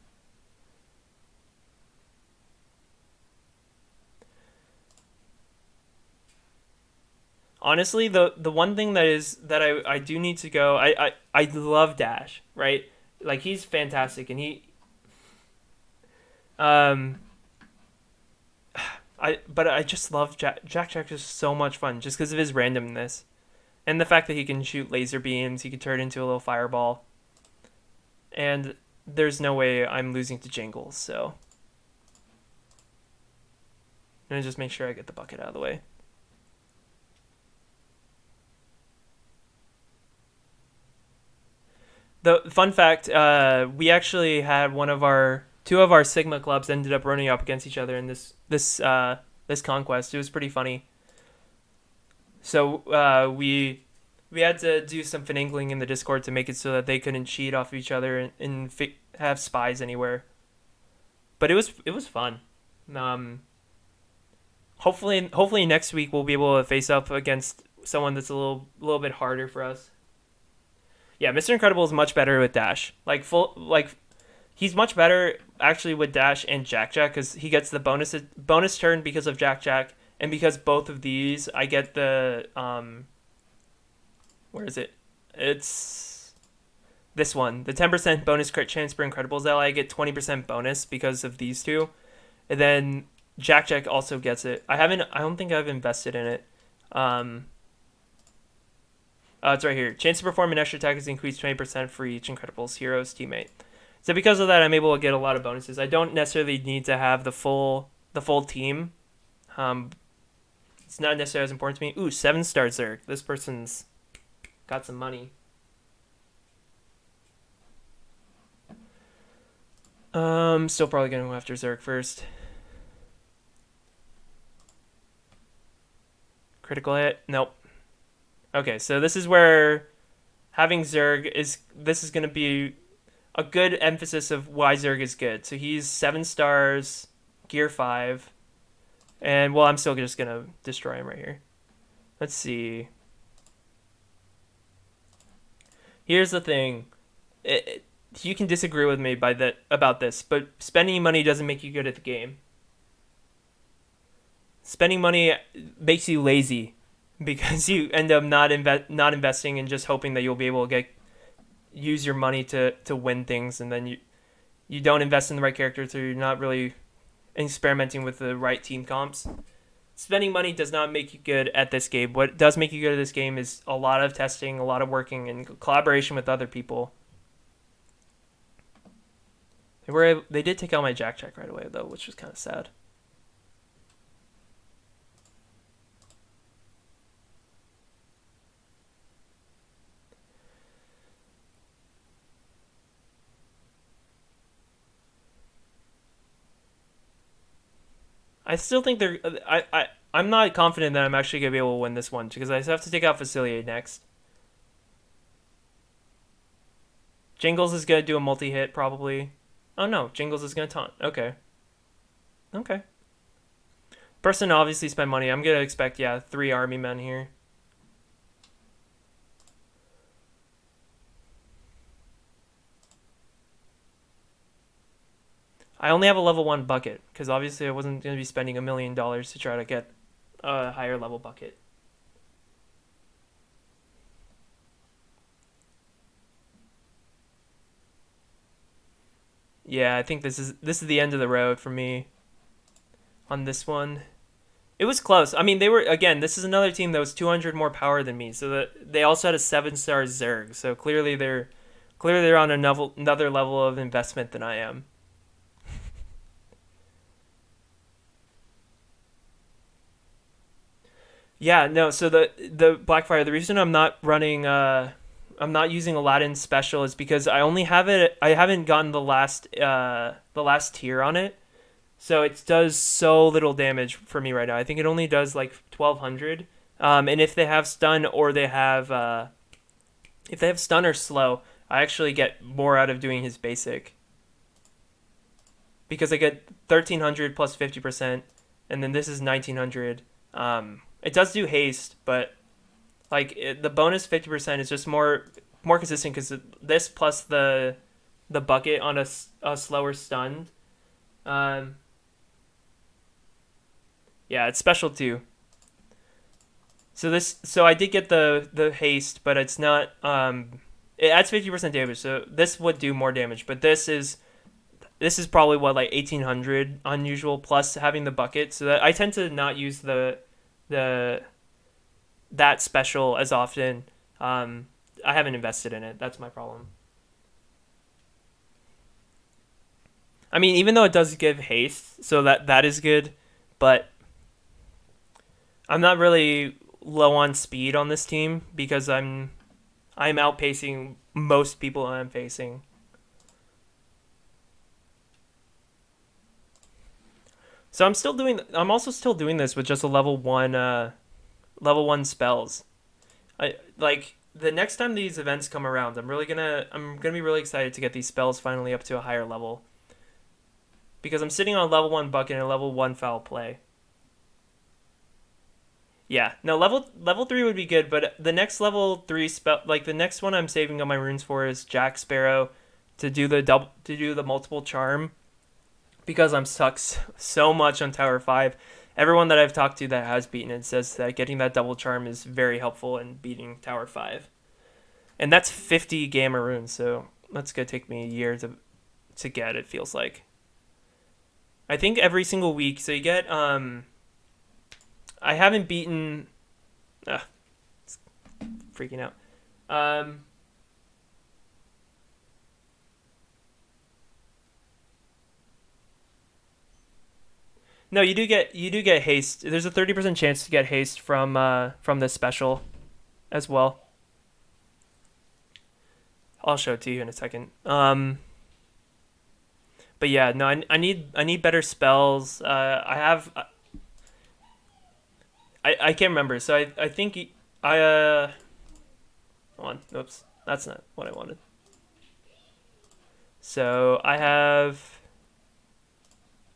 Honestly, the one thing that I do need to go. I love Dash, right? Like he's fantastic, and um I just love Jack. Jack Jack is so much fun just because of his randomness and the fact that he can shoot laser beams. He can turn into a little fireball, and there's no way I'm losing to Jingles. So I'm gonna just make sure I get the bucket out of the way. The fun fact, we actually had two of our Sigma clubs ended up running up against each other in this conquest. It was pretty funny. So we had to do some finagling in the Discord to make it so that they couldn't cheat off of each other and have spies anywhere. But it was fun. Um, hopefully next week we'll be able to face up against someone that's a little bit harder for us. Yeah, Mr. Incredible is much better with Dash. He's much better actually with Dash and Jack Jack because he gets the bonus turn because of Jack Jack, and because both of these I get the where is it? It's this one, the 10% bonus crit chance for Incredibles ally. I get 20% bonus because of these two, and then Jack Jack also gets it. I don't think I've invested in it. Um, it's right here. Chance to perform an extra attack is increased 20% for each Incredibles hero's teammate. So because of that, I'm able to get a lot of bonuses. I don't necessarily need to have the full team. Um, it's not necessarily as important to me. Ooh, 7-star Zurg. This person's got some money. Still probably gonna go after Zurg first. Critical hit. Nope. Okay, so this is where having Zurg this is gonna be a good emphasis of why Zurg is good. So he's 7 stars, gear 5, and well, I'm still just gonna destroy him right here. Let's see. Here's the thing. You can disagree with me about this, but spending money doesn't make you good at the game. Spending money makes you lazy because you end up not investing and just hoping that you'll be able to use your money to win things, and then you don't invest in the right character, so you're not really experimenting with the right team comps. Spending money does not make you good at this game. What does make you good at this game is a lot of testing, a lot of working, and collaboration with other people. They did take out my Jack Jack right away though, which was kind of sad. I still think they're. I'm not confident that I'm actually gonna be able to win this one because I have to take out Facilier next. Jingles is gonna do a multi hit probably. Oh no, Jingles is gonna taunt. Okay. Okay. Person obviously spend money. I'm gonna expect 3 army men here. I only have a level 1 bucket because obviously I wasn't gonna be spending $1 million to try to get a higher level bucket. Yeah, I think this is the end of the road for me on this one. It was close. I mean, they were again. This is another team that was 200 more power than me, so that they also had a 7-star Zurg. So clearly they're on another level of investment than I am. Yeah, no. So the Blackfire. The reason I'm not using Aladdin special is because I only have it. I haven't gotten the last tier on it, so it does so little damage for me right now. I think it only does like 1200. And if they have stun or slow, I actually get more out of doing his basic because I get 1300 plus 50%, and then this is 1900. It does do haste, but the bonus 50% is just more consistent because this plus the bucket on a slower stun. Um, yeah, it's special too. So I did get the haste, but it's not it adds 50% damage. So this would do more damage, but this is probably what like 1800 unusual plus having the bucket. So that I tend to not use the that special as often. I haven't invested in it. That's my problem. I mean, even though it does give haste, so that is good, but I'm not really low on speed on this team because I'm outpacing most people I'm facing. So I'm also still doing this with just a level 1 spells. I like the next time these events come around, I'm gonna be really excited to get these spells finally up to a higher level because I'm sitting on level 1 bucket and a level 1 foul play. Yeah, no, level 3 would be good, but the next level 3 spell, like the next one I'm saving on my runes for is Jack Sparrow to do the multiple charm because I'm stuck so much on Tower 5. Everyone that I've talked to that has beaten it says that getting that double charm is very helpful in beating Tower 5. And that's 50 gamma runes, so that's going to take me a year to get, it feels like. I think every single week, so you get I haven't beaten it's freaking out. Um No, you do get haste. There's a 30% chance to get haste from this special as well. I'll show it to you in a second. But yeah, no, I need better spells. I can't remember. So I think I hold on. Oops, that's not what I wanted. So I have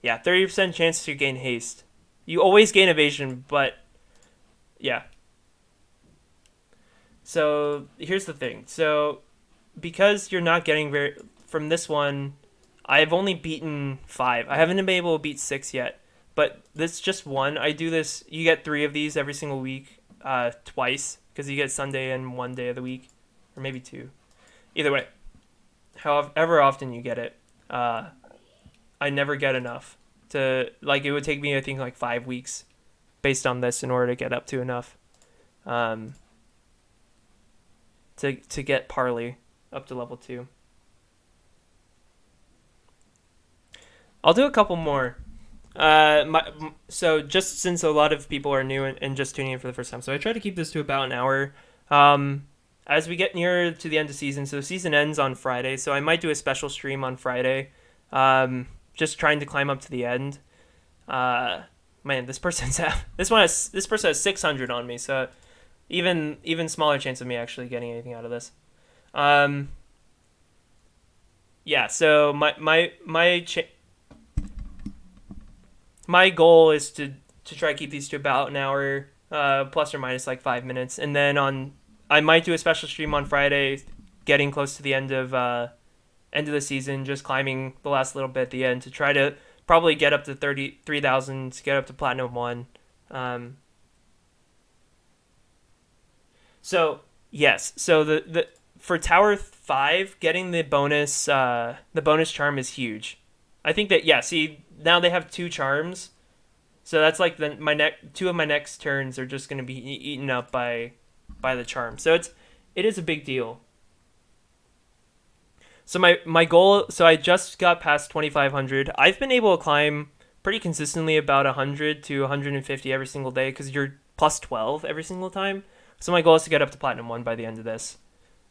30% chance to gain haste. You always gain evasion, but yeah. So here's the thing. So because you're not getting very from this one, I've only beaten 5. I haven't been able to beat 6 yet. But this just one. I do this. You get 3 of these every single week, twice because you get Sunday and one day of the week, or maybe 2. Either way, however often you get it, I never get enough to like. It would take me I think like 5 weeks, based on this, in order to get up to enough, um, to get Parley up to level 2. I'll do a couple more. So just since a lot of people are new and just tuning in for the first time, so I try to keep this to about an hour. As we get nearer to the end of season, so the season ends on Friday, so I might do a special stream on Friday, just trying to climb up to the end. Man, this person's this person has 600 on me, so even smaller chance of me actually getting anything out of this. Um, yeah. So my goal is to try to keep these to about an hour, plus or minus like 5 minutes, and then I might do a special stream on Friday, getting close to the end of the season, just climbing the last little bit at the end to try to probably get up to 33,000, to get up to Platinum 1. Um, so, yes. So the for Tower 5, getting the bonus charm is huge. I think that, yeah, see, now they have two charms. So that's like two of my next turns are just going to be eaten up by the charm. So it is a big deal. So my goal, so I just got past 2,500. I've been able to climb pretty consistently about 100 to 150 every single day because you're plus 12 every single time. So my goal is to get up to Platinum 1 by the end of this.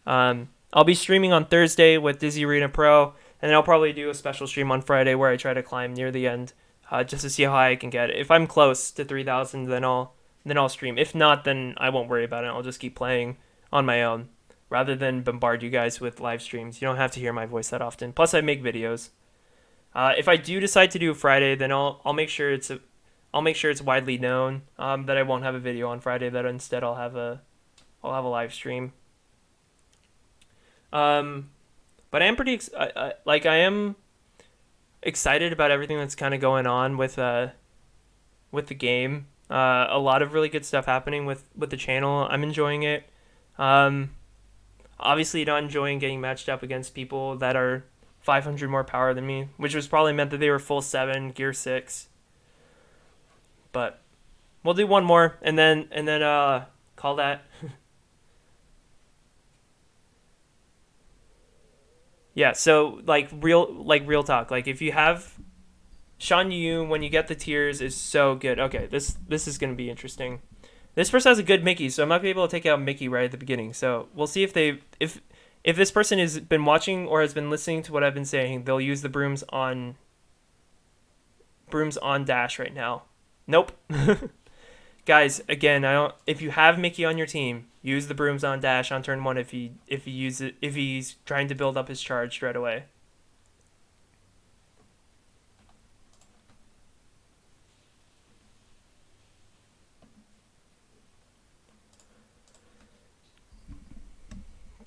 I'll be streaming on Thursday with Dizzy Arena Pro, and then I'll probably do a special stream on Friday where I try to climb near the end, just to see how high I can get. If I'm close to 3,000, then I'll stream. If not, then I won't worry about it. I'll just keep playing on my own rather than bombard you guys with live streams. You don't have to hear my voice that often. Plus, I make videos. If I do decide to do Friday, then I'll make sure it's widely known, that I won't have a video on Friday. That instead I'll have a live stream. But I am I am excited about everything that's kind of going on with the game. A lot of really good stuff happening with the channel. I'm enjoying it. Obviously not enjoying getting matched up against people that are 500 more power than me, which was probably meant that they were full 7, gear 6. But we'll do one more and then call that. Yeah, so real talk. Like if you have Shan Yu, when you get the tiers, is so good. Okay, this is gonna be interesting. This person has a good Mickey, so I might be able to take out Mickey right at the beginning. So we'll see if this person has been watching or has been listening to what I've been saying, they'll use the brooms on dash right now. Nope. Guys, again, if you have Mickey on your team, use the brooms on dash on turn 1 if he's trying to build up his charge right away.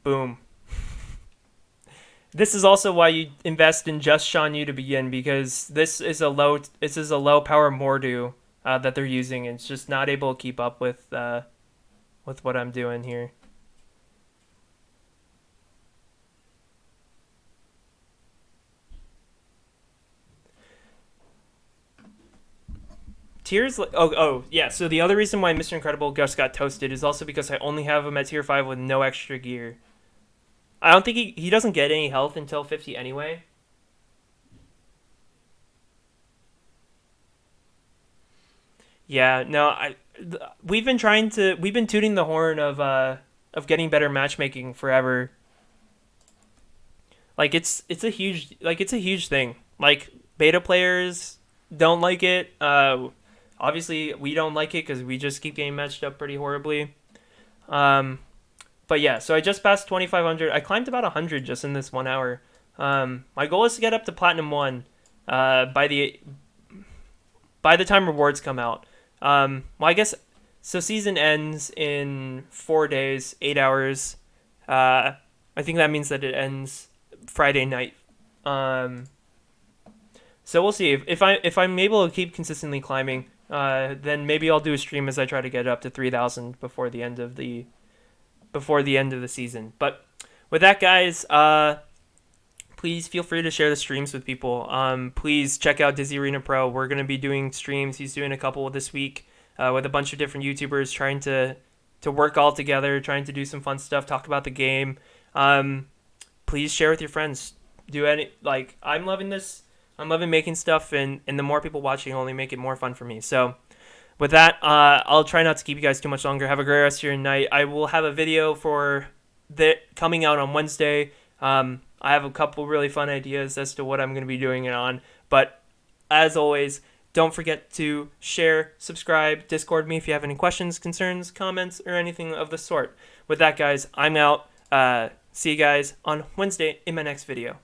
Boom. This is also why you invest in just Shan Yu to begin, because this is a low power Mordu that they're using, and it's just not able to keep up with what I'm doing here. Tiers, yeah. So the other reason why Mr. Incredible just got toasted is also because I only have him at tier 5 with no extra gear. I don't think he doesn't get any health until 50 anyway. Yeah, no, we've been tooting the horn of getting better matchmaking forever. Like it's a huge thing. Like beta players don't like it. Obviously we don't like it because we just keep getting matched up pretty horribly. But yeah, so I just passed 2,500. I climbed about 100 just in this 1 hour. My goal is to get up to Platinum 1 by the time rewards come out. Well, I guess, so season ends in 4 days, 8 hours. I think that means that it ends Friday night. So we'll see. If I'm able to keep consistently climbing, then maybe I'll do a stream as I try to get up to 3,000 before the end of the season. But with that, guys, please feel free to share the streams with people. Please check out Dizzy Arena Pro. We're going to be doing streams. He's doing a couple this week with a bunch of different YouTubers trying to work all together, trying to do some fun stuff, talk about the game. Please share with your friends. I'm loving this. I'm loving making stuff, and the more people watching only make it more fun for me. So with that, I'll try not to keep you guys too much longer. Have a great rest of your night. I will have a video for coming out on Wednesday. I have a couple really fun ideas as to what I'm going to be doing it on. But as always, Don't forget to share, subscribe, Discord me if you have any questions, concerns, comments, or anything of the sort. With that, guys, I'm out. See you guys on Wednesday in my next video.